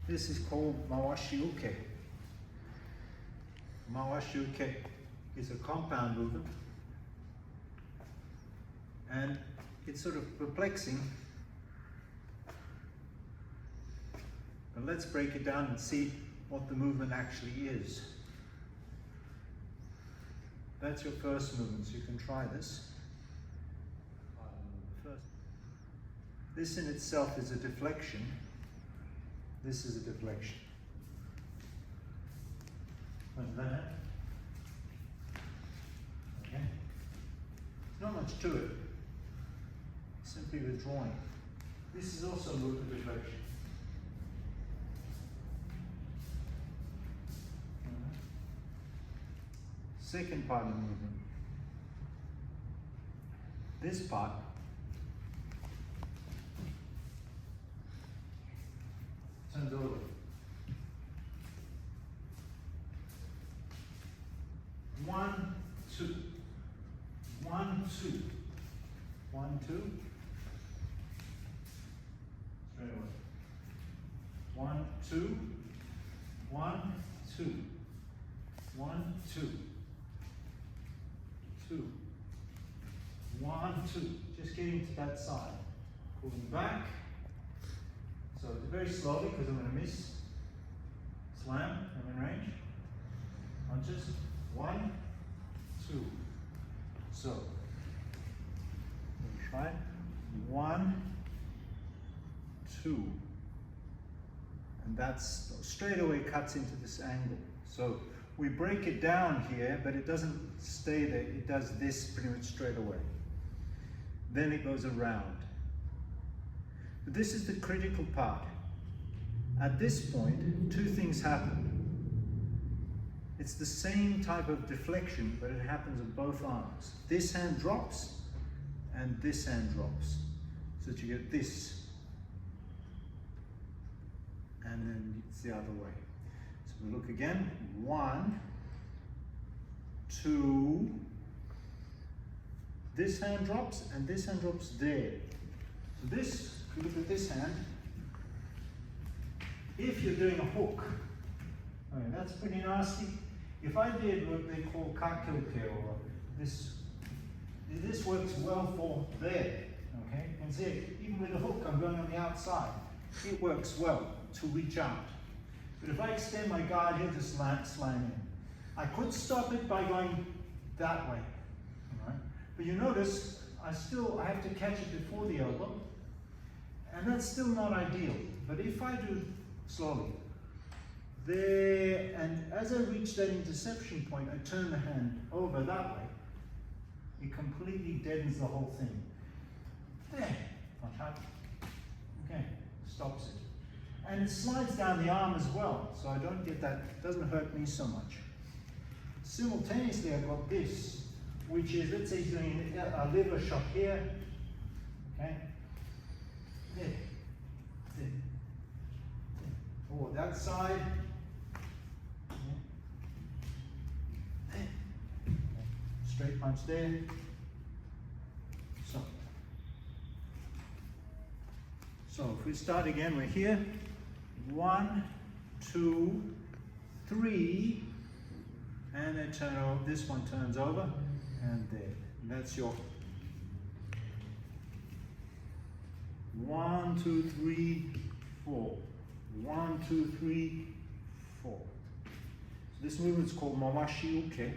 This is called Mawashi uke. Mawashi uke is a compound movement, and it's sort of perplexing. But let's break it down and see what the movement actually is. That's your first movement, so you can try this. This in itself is a deflection. This is a deflection. Like that. Okay. Not much to it. Simply withdrawing. This is also a movement deflection. Second part of the movement. This part turns over. One, two. 1, 2. 1, 2. Straight away. 1, 2. 1, 2. 1, 2. 2. 1, 2. Just getting to that side. Pulling back. So it's very slowly because I'm going to miss. Slam. I'm in range. Punches. 1, 2. So try it. 1, 2. And that's straight away cuts into this angle. So we break it down here, but it doesn't stay there. It does this pretty much straight away. Then it goes around. But this is the critical part. At this point, two things happen. It's the same type of deflection, but it happens on both arms. This hand drops, and this hand drops. So that you get this. And then it's the other way. So we look again. 1, 2. This hand drops, and this hand drops there. So this, if you look at this hand, if you're doing a hook, okay, that's pretty nasty. If I did what they call kakeuke, or this works well for there, okay? And see, even with the hook, I'm going on the outside. It works well to reach out. But if I extend my guard, he'll just slam in. I could stop it by going that way, all right? But you notice, I have to catch it before the elbow, and that's still not ideal. But if I do slowly, there, and as I reach that interception point, I turn the hand over that way. It completely deadens the whole thing. There, punch out. Okay, stops it. And it slides down the arm as well, so I don't get that, it doesn't hurt me so much. Simultaneously, I've got this, which is, let's say he's doing a liver shot here. Okay, there, there. Or that side. Straight punch there. So if we start again, we're here. 1, 2, 3, and then turn over. This one turns over, and there. And that's your 1, 2, 3, 4. 1, 2, 3, 4. So this movement is called Mawashi uke.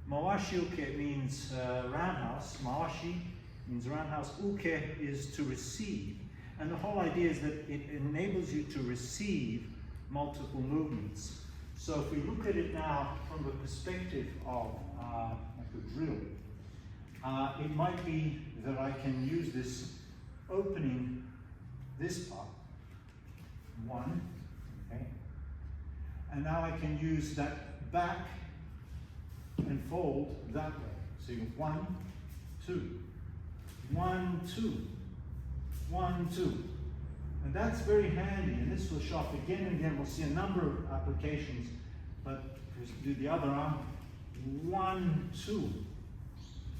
Mawashi uke means roundhouse. Mawashi means roundhouse. Uke is to receive. And the whole idea is that it enables you to receive multiple movements. So if we look at it now from the perspective of like a drill, it might be that I can use this opening this part. 1, okay? And now I can use that back and fold that way. So you 1, 2, 1, 2, 1, 2. And that's very handy, and this will show up again and again. We'll see a number of applications, but if we do the other arm, 1, 2,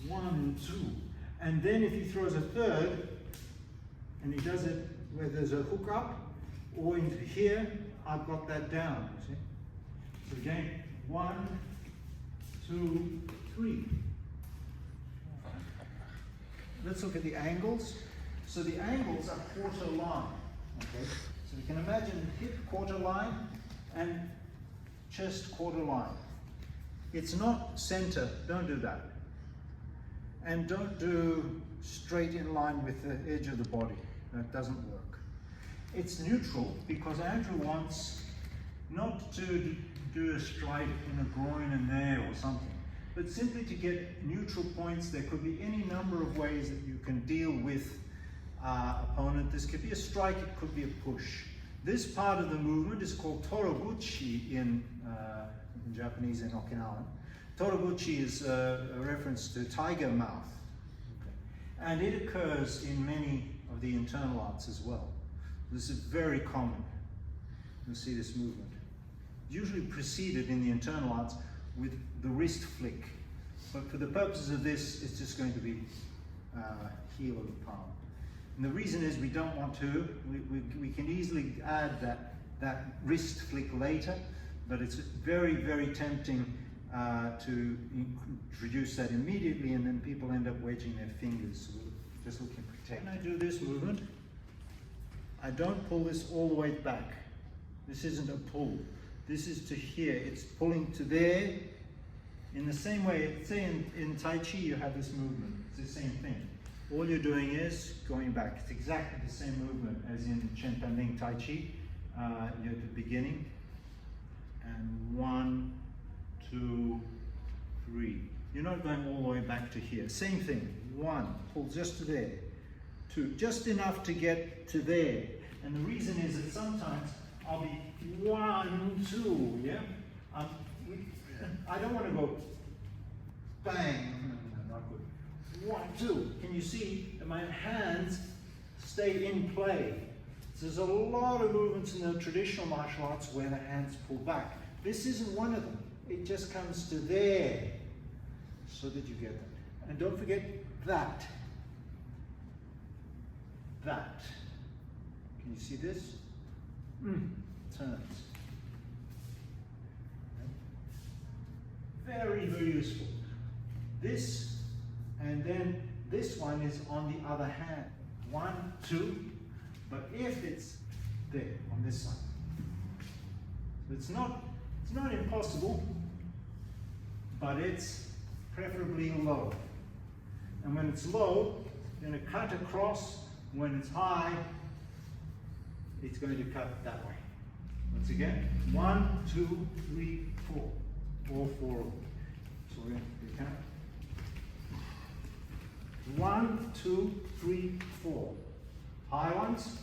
1, 2. And then if he throws a third, and he does it where there's a hook up, or into here, I've got that down, you see. So again, 1, 2, 3. Let's look at the angles. So the angles are quarter line, okay? So we can imagine hip quarter line and chest quarter line. It's not center, don't do that. And don't do straight in line with the edge of the body. That doesn't work. It's neutral because Andrew wants not to do a strike in a groin and there or something, but simply to get neutral points. There could be any number of ways that you can deal with opponent. This could be a strike, it could be a push. This part of the movement is called toroguchi in Japanese and Okinawan. Toroguchi is a reference to tiger mouth. Okay. And it occurs in many of the internal arts as well. This is very common. You'll see this movement. Usually preceded in the internal arts with the wrist flick. But for the purposes of this, it's just going to be heel of the palm. And the reason is we don't want to, we can easily add that wrist flick later, but it's very, very tempting to introduce that immediately, and then people end up wedging their fingers. So we're just looking to protect. When I do this movement, I don't pull this all the way back. This isn't a pull. This is to here. It's pulling to there. In the same way, say in Tai Chi you have this movement. It's the same thing. All you're doing is going back. It's exactly the same movement as in Chen Tan Ling Tai Chi. You're at the beginning. And 1, 2, 3. You're not going all the way back to here. Same thing. 1, pull just to there. 2, just enough to get to there. And the reason is that sometimes I'll be 1, 2, yeah? I don't want to go bang. No, not good. 1, 2. Can you see that my hands stay in play? So there's a lot of movements in the traditional martial arts where the hands pull back. This isn't one of them. It just comes to there so that you get them. And don't forget that. That. Can you see this? Turns. Very, very useful. This, and then this one is on the other hand. 1, 2, but if it's there on this side. So it's not impossible, but it's preferably low. And when it's low, you're going to cut across. When it's high, it's going to cut that way. Once again, 1, 2, 3, 4. All 4 of them. So we're going to count. 1, 2, 3, 4. High ones,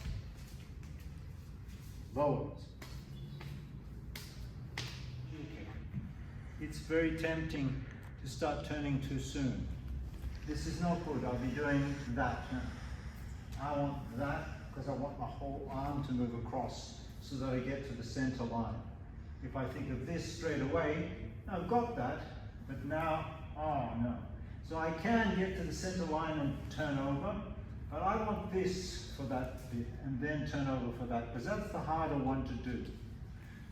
low ones. Okay. It's very tempting to start turning too soon. This is not good. I'll be doing that. I want that because I want my whole arm to move across so that I get to the center line. If I think of this straight away, I've got that, but now, oh no. So I can get to the center line and turn over, but I want this for that bit and then turn over for that, because that's the harder one to do.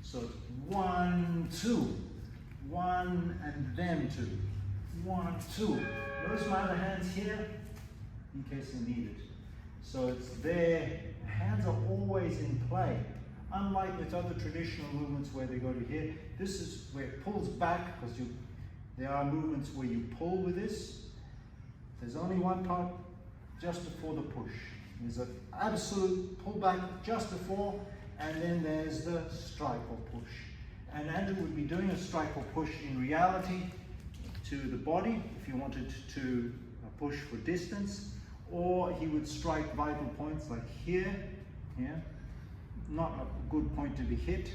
So 1, 2, 1 and then 2, 1, 2. Notice my other hand's here in case I need it. So it's there, hands are always in play. Unlike with other traditional movements where they go to here, this is where it pulls back, because there are movements where you pull with this. There's only one part just before the push. There's an absolute pull back just before, and then there's the strike or push. And Andrew would be doing a strike or push in reality to the body if you wanted to push for distance, or he would strike vital points like here, not a good point to be hit,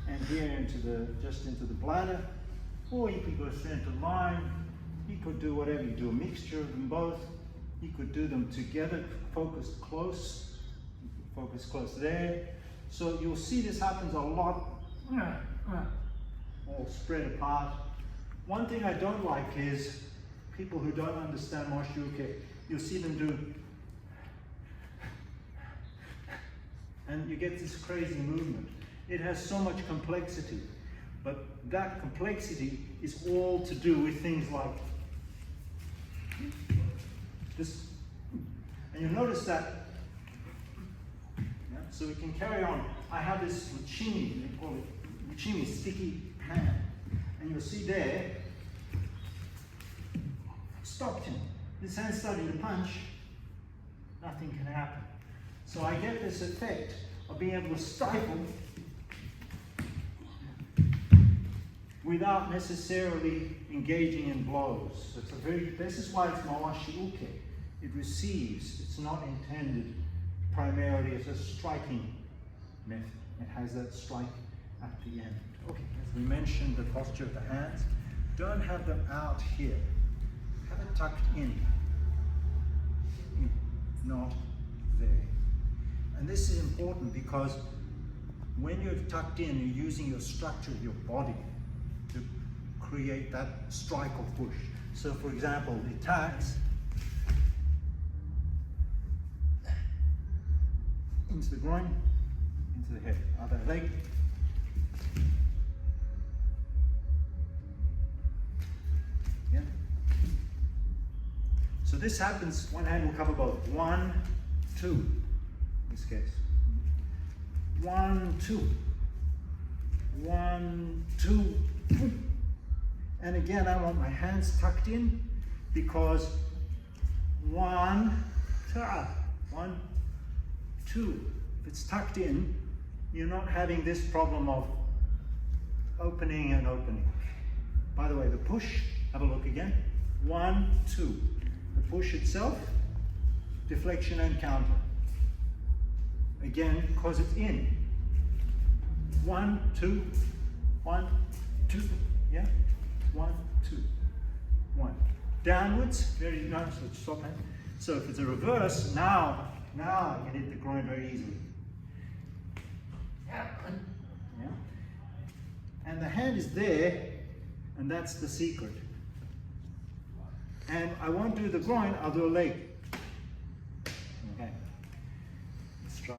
and here just into the bladder, or he could go center line. He could do whatever. You do a mixture of them both. He could do them together, focused close there. So you'll see this happens a lot, all spread apart. One thing I don't like is people who don't understand Mawashi. You'll see them do, and you get this crazy movement. It has so much complexity, but that complexity is all to do with things like this. And you'll notice that, yeah, so we can carry on. I have this uchimi, they call it uchimi, sticky hand. And you'll see there, stopped him. This hand's starting to punch, nothing can happen. So I get this effect of being able to stifle without necessarily engaging in blows. So this is why it's Mawashi Uke. It receives, it's not intended primarily as a striking method. It has that strike at the end. Okay, as we mentioned, the posture of the hands, don't have them out here. Have it tucked in, not there. And this is important because when you're tucked in, you're using your structure of your body to create that strike or push. So for example, the attacks into the groin, into the head, other leg. Yeah. So this happens, one hand will cover both. 1, 2, in this case. 1, 2. 1, 2. And again, I want my hands tucked in because 1, 2. If it's tucked in, you're not having this problem of opening and opening. By the way, the push, have a look again. 1, 2. The push itself, deflection and counter. Again, because it's in. 1, 2, 1, 2. Yeah? 1, 2, 1. Downwards, very nice, let's stop it. So if it's a reverse, now I can hit the groin very easily. Yeah. And the hand is there, and that's the secret. And I won't do the groin, I'll do a leg.